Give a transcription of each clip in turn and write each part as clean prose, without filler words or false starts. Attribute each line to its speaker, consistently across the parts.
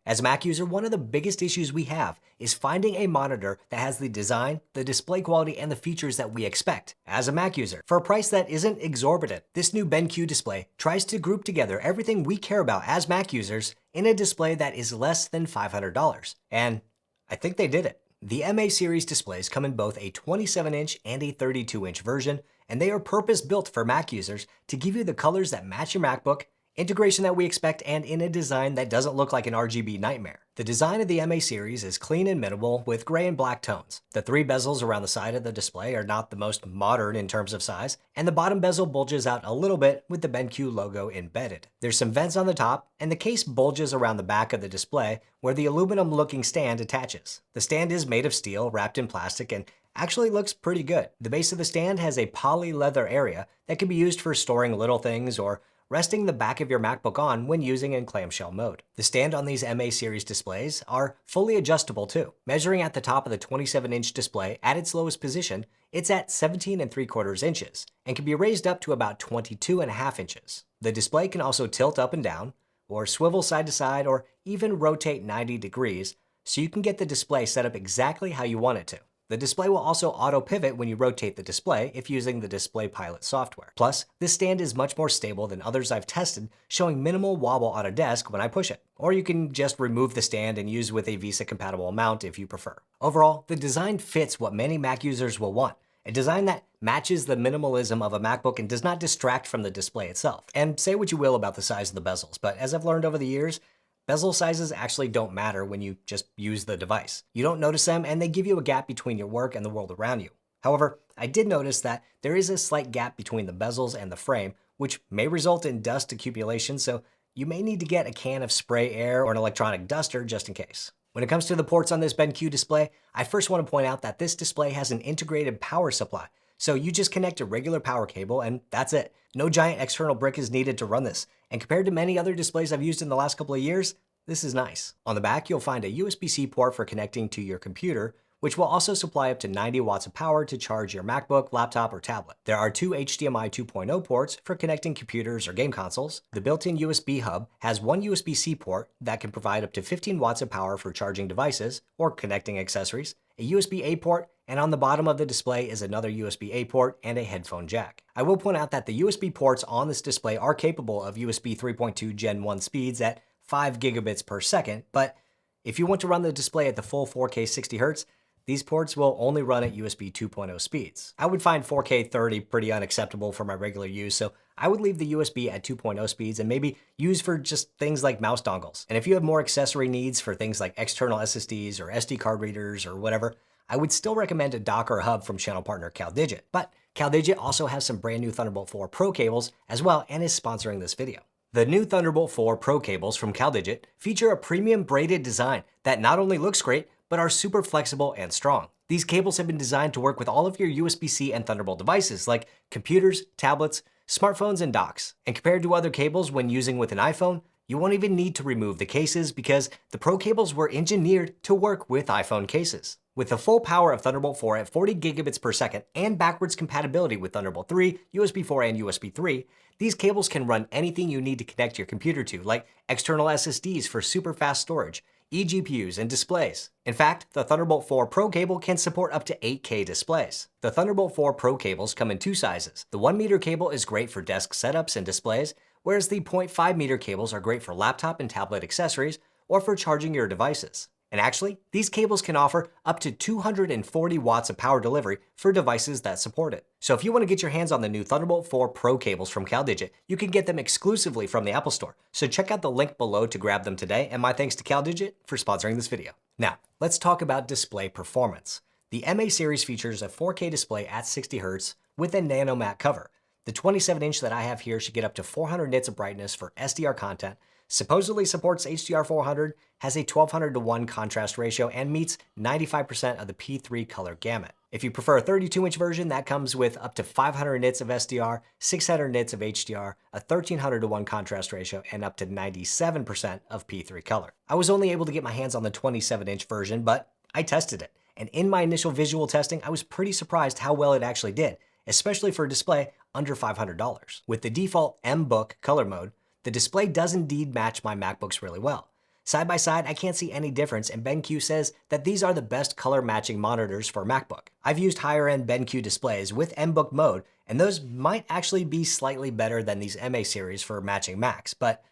Speaker 1: As a Mac user, one of the biggest issues we have is finding a monitor that has the design, the display quality, and the features that we expect as a Mac user. For a price that isn't exorbitant, this new BENQ display tries to group together everything we care about as Mac users in a display that is less than $500. And I think they did it. The MA series displays come in both a 27-inch and a 32-inch version, and they are purpose-built for Mac users to give you the colors that match your MacBook, integration that we expect, and in a design that doesn't look like an RGB nightmare. The design of the MA series is clean and minimal with gray and black tones. The 3 bezels around the side of the display are not the most modern in terms of size, and the bottom bezel bulges out a little bit with the BENQ logo embedded. There's some vents on the top, and the case bulges around the back of the display where the aluminum-looking stand attaches. The stand is made of steel wrapped in plastic and actually looks pretty good. The base of the stand has a poly leather area that can be used for storing little things or resting the back of your MacBook on when using in clamshell mode. The stand on these MA series displays are fully adjustable too. Measuring at the top of the 27-inch display at its lowest position, it's at 17 3/4 inches and can be raised up to about 22.5 inches. The display can also tilt up and down, or swivel side to side, or even rotate 90 degrees, so you can get the display set up exactly how you want it to. The display will also auto-pivot when you rotate the display if using the Display Pilot software. Plus, this stand is much more stable than others I've tested, showing minimal wobble on a desk when I push it. Or you can just remove the stand and use with a Visa-compatible mount if you prefer. Overall, the design fits what many Mac users will want, a design that matches the minimalism of a MacBook and does not distract from the display itself. And say what you will about the size of the bezels, but as I've learned over the years, bezel sizes actually don't matter when you just use the device. You don't notice them, and they give you a gap between your work and the world around you. However, I did notice that there is a slight gap between the bezels and the frame, which may result in dust accumulation, so you may need to get a can of spray air or an electronic duster just in case. When it comes to the ports on this BENQ display, I first want to point out that this display has an integrated power supply. So you just connect a regular power cable and that's it. No giant external brick is needed to run this. And compared to many other displays I've used in the last couple of years, this is nice. On the back, you'll find a USB-C port for connecting to your computer, which will also supply up to 90 watts of power to charge your MacBook, laptop, or tablet. There are 2 HDMI 2.0 ports for connecting computers or game consoles. The built-in USB hub has one USB-C port that can provide up to 15 watts of power for charging devices or connecting accessories, a USB-A port, and on the bottom of the display is another USB-A port and a headphone jack. I will point out that the USB ports on this display are capable of USB 3.2 Gen 1 speeds at 5 gigabits per second, but if you want to run the display at the full 4K 60Hz, these ports will only run at USB 2.0 speeds. I would find 4K 30 pretty unacceptable for my regular use, so I would leave the USB at 2.0 speeds and maybe use for just things like mouse dongles. And if you have more accessory needs for things like external SSDs or SD card readers or whatever, I would still recommend a dock or hub from channel partner CalDigit. But CalDigit also has some brand new Thunderbolt 4 Pro cables as well and is sponsoring this video. The new Thunderbolt 4 Pro cables from CalDigit feature a premium braided design that not only looks great, but are super flexible and strong. These cables have been designed to work with all of your USB-C and Thunderbolt devices like computers, tablets, smartphones, and docks. And compared to other cables when using with an iPhone, you won't even need to remove the cases because the Pro cables were engineered to work with iPhone cases. With the full power of Thunderbolt 4 at 40 gigabits per second and backwards compatibility with Thunderbolt 3, USB 4, and USB 3, these cables can run anything you need to connect your computer to, like external SSDs for super fast storage, eGPUs, and displays. In fact, the Thunderbolt 4 Pro cable can support up to 8K displays. The Thunderbolt 4 Pro cables come in 2 sizes. The 1 meter cable is great for desk setups and displays, whereas the 0.5 meter cables are great for laptop and tablet accessories or for charging your devices. And actually, these cables can offer up to 240 watts of power delivery for devices that support it. So if you want to get your hands on the new Thunderbolt 4 Pro cables from CalDigit, you can get them exclusively from the Apple Store. So check out the link below to grab them today, and my thanks to CalDigit for sponsoring this video. Now, let's talk about display performance. The MA series features a 4K display at 60Hz with a nano matte cover. The 27-inch that I have here should get up to 400 nits of brightness for SDR content, supposedly supports HDR400, has a 1200:1 contrast ratio, and meets 95% of the P3 color gamut. If you prefer a 32-inch version, that comes with up to 500 nits of SDR, 600 nits of HDR, a 1300:1 contrast ratio, and up to 97% of P3 color. I was only able to get my hands on the 27-inch version, but I tested it. And in my initial visual testing, I was pretty surprised how well it actually did, especially for a display under $500. With the default M-Book color mode, the display does indeed match my MacBooks really well. Side by side, I can't see any difference, and BenQ says that these are the best color matching monitors for MacBook. I've used higher end BenQ displays with MBook mode, and those might actually be slightly better than these MA series for matching Macs, but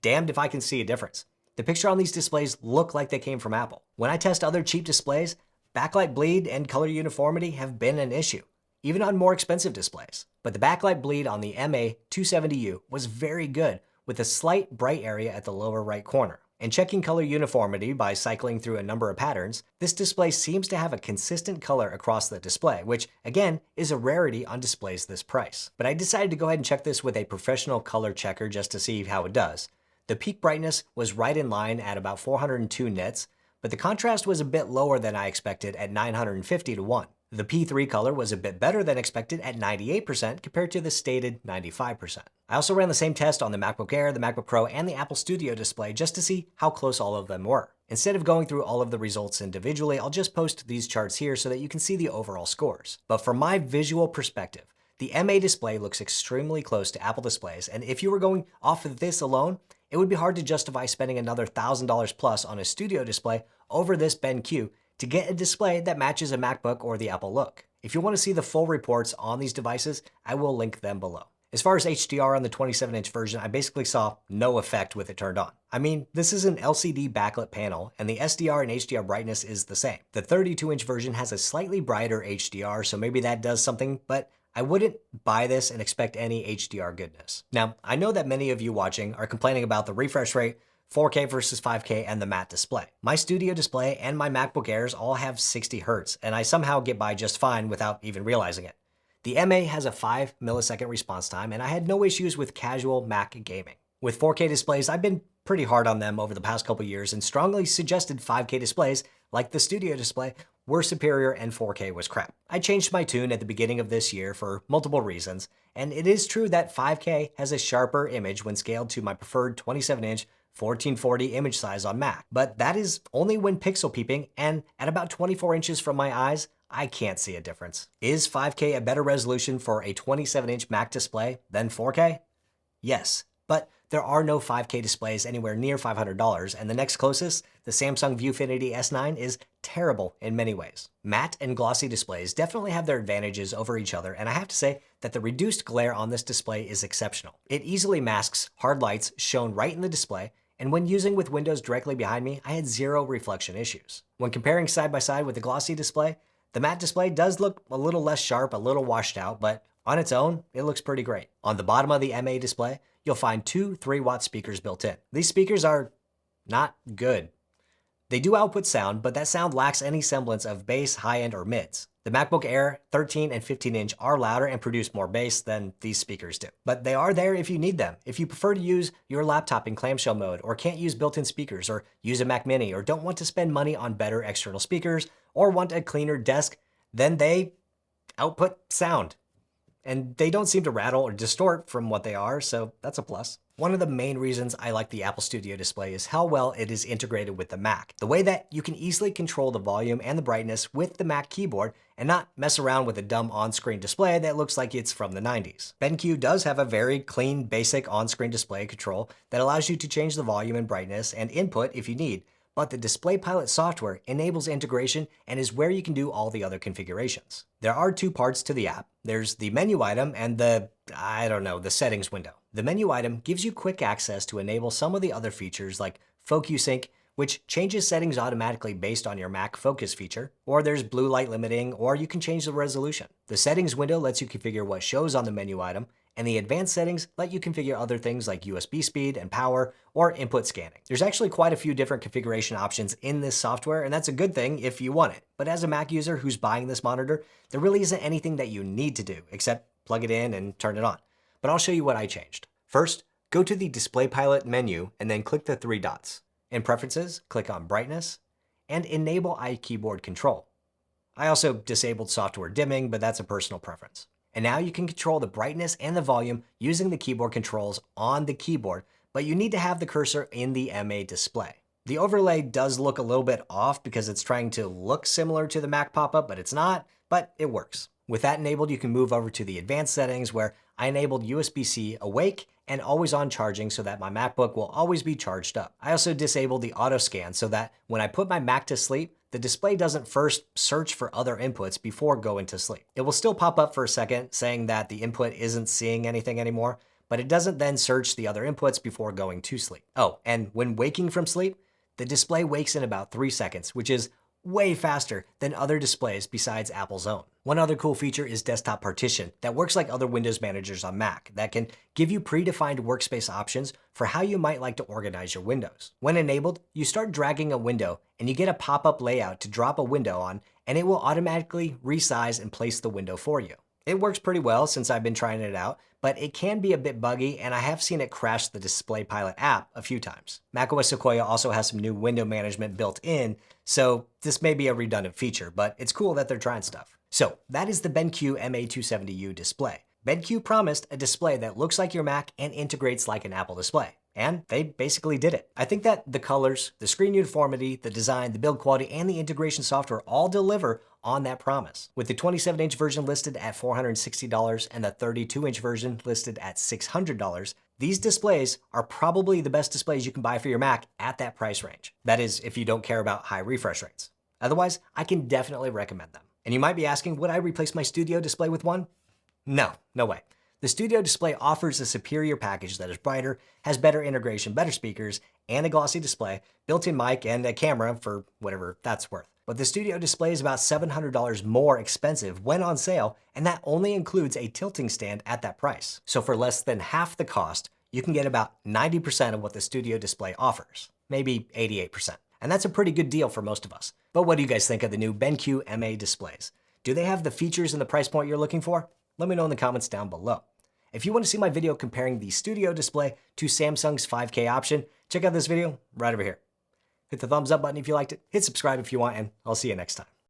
Speaker 1: damned if I can see a difference. The picture on these displays look like they came from Apple. When I test other cheap displays, backlight bleed and color uniformity have been an issue, even on more expensive displays. But the backlight bleed on the MA270U was very good, with a slight bright area at the lower right corner. And checking color uniformity by cycling through a number of patterns, this display seems to have a consistent color across the display, which again is a rarity on displays this price. But I decided to go ahead and check this with a professional color checker just to see how it does. The peak brightness was right in line at about 402 nits, but the contrast was a bit lower than I expected at 950 to 1. The P3 color was a bit better than expected at 98% compared to the stated 95%. I also ran the same test on the MacBook Air, the MacBook Pro, and the Apple Studio display just to see how close all of them were. Instead of going through all of the results individually, I'll just post these charts here so that you can see the overall scores. But from my visual perspective, the MA display looks extremely close to Apple displays, and if you were going off of this alone, it would be hard to justify spending another $1,000 plus on a Studio display over this BenQ to get a display that matches a MacBook or the Apple look. If you want to see the full reports on these devices, I will link them below. As far as HDR on the 27-inch version, I basically saw no effect with it turned on. I mean, this is an LCD backlit panel, and the SDR and HDR brightness is the same. The 32-inch version has a slightly brighter HDR, so maybe that does something, but I wouldn't buy this and expect any HDR goodness. Now, I know that many of you watching are complaining about the refresh rate, 4K versus 5K, and the matte display. My Studio display and my MacBook Airs all have 60 Hz, and I somehow get by just fine without even realizing it. The MA has a 5 millisecond response time, and I had no issues with casual Mac gaming. With 4K displays, I've been pretty hard on them over the past couple years and strongly suggested 5K displays, like the Studio display, were superior and 4K was crap. I changed my tune at the beginning of this year for multiple reasons, and it is true that 5K has a sharper image when scaled to my preferred 27-inch 1440 image size on Mac, but that is only when pixel peeping, and at about 24 inches from my eyes, I can't see a difference. Is 5K a better resolution for a 27-inch Mac display than 4K? Yes, but there are no 5K displays anywhere near $500, and the next closest, the Samsung Viewfinity S9, is terrible in many ways. Matte and glossy displays definitely have their advantages over each other, and I have to say that the reduced glare on this display is exceptional. It easily masks hard lights shown right in the display, and when using with windows directly behind me, I had zero reflection issues. When comparing side by side with the glossy display, the matte display does look a little less sharp, a little washed out, but on its own, it looks pretty great. On the bottom of the MA display, you'll find two 3-watt speakers built in. These speakers are not good. They do output sound, but that sound lacks any semblance of bass, high-end, or mids. The MacBook Air 13 and 15-inch are louder and produce more bass than these speakers do. But they are there if you need them. If you prefer to use your laptop in clamshell mode, or can't use built-in speakers, or use a Mac Mini, or don't want to spend money on better external speakers, or want a cleaner desk, then they output sound. And they don't seem to rattle or distort from what they are, so that's a plus. One of the main reasons I like the Apple Studio display is how well it is integrated with the Mac. The way that you can easily control the volume and the brightness with the Mac keyboard and not mess around with a dumb on-screen display that looks like it's from the 90s. BenQ does have a very clean, basic on-screen display control that allows you to change the volume and brightness and input if you need, but the Display Pilot software enables integration and is where you can do all the other configurations. There are two parts to the app. There's the menu item and the settings window. The menu item gives you quick access to enable some of the other features like FocusSync, which changes settings automatically based on your Mac focus feature, or there's blue light limiting, or you can change the resolution. The settings window lets you configure what shows on the menu item, and the advanced settings let you configure other things like USB speed and power or input scanning. There's actually quite a few different configuration options in this software, and that's a good thing if you want it. But as a Mac user who's buying this monitor, there really isn't anything that you need to do except plug it in and turn it on. But I'll show you what I changed. First, go to the Display Pilot menu and then click the 3 dots. In Preferences, click on Brightness and Enable iKeyboard Control. I also disabled software dimming, but that's a personal preference. And now you can control the brightness and the volume using the keyboard controls on the keyboard, but you need to have the cursor in the MA display. The overlay does look a little bit off because it's trying to look similar to the Mac pop-up, but it's not, but it works. With that enabled, you can move over to the advanced settings where I enabled USB-C awake and always on charging so that my MacBook will always be charged up. I also disabled the auto scan so that when I put my Mac to sleep, the display doesn't first search for other inputs before going to sleep. It will still pop up for a second saying that the input isn't seeing anything anymore, but it doesn't then search the other inputs before going to sleep. Oh, and when waking from sleep, the display wakes in about 3 seconds, which is way faster than other displays besides Apple's own. One other cool feature is desktop partition that works like other Windows managers on Mac that can give you predefined workspace options for how you might like to organize your windows. When enabled, you start dragging a window and you get a pop-up layout to drop a window on, and it will automatically resize and place the window for you. It works pretty well since I've been trying it out, but it can be a bit buggy and I have seen it crash the Display Pilot app a few times. macOS Sequoia also has some new window management built in, so this may be a redundant feature, but it's cool that they're trying stuff. So that is the BENQ MA270u display. BENQ promised a display that looks like your Mac and integrates like an Apple display. And they basically did it. I think that the colors, the screen uniformity, the design, the build quality, and the integration software all deliver on that promise. With the 27-inch version listed at $460 and the 32-inch version listed at $600, these displays are probably the best displays you can buy for your Mac at that price range. That is, if you don't care about high refresh rates. Otherwise, I can definitely recommend them. And you might be asking, would I replace my Studio display with one? No way. The Studio display offers a superior package that is brighter, has better integration, better speakers, and a glossy display, built-in mic, and a camera for whatever that's worth. But the Studio display is about $700 more expensive when on sale, and that only includes a tilting stand at that price. So for less than half the cost, you can get about 90% of what the Studio display offers, maybe 88%. And that's a pretty good deal for most of us. But what do you guys think of the new BENQ MA displays? Do they have the features and the price point you're looking for? Let me know in the comments down below. If you want to see my video comparing the Studio display to Samsung's 5K option, check out this video right over here. Hit the thumbs up button if you liked it, hit subscribe if you want, and I'll see you next time.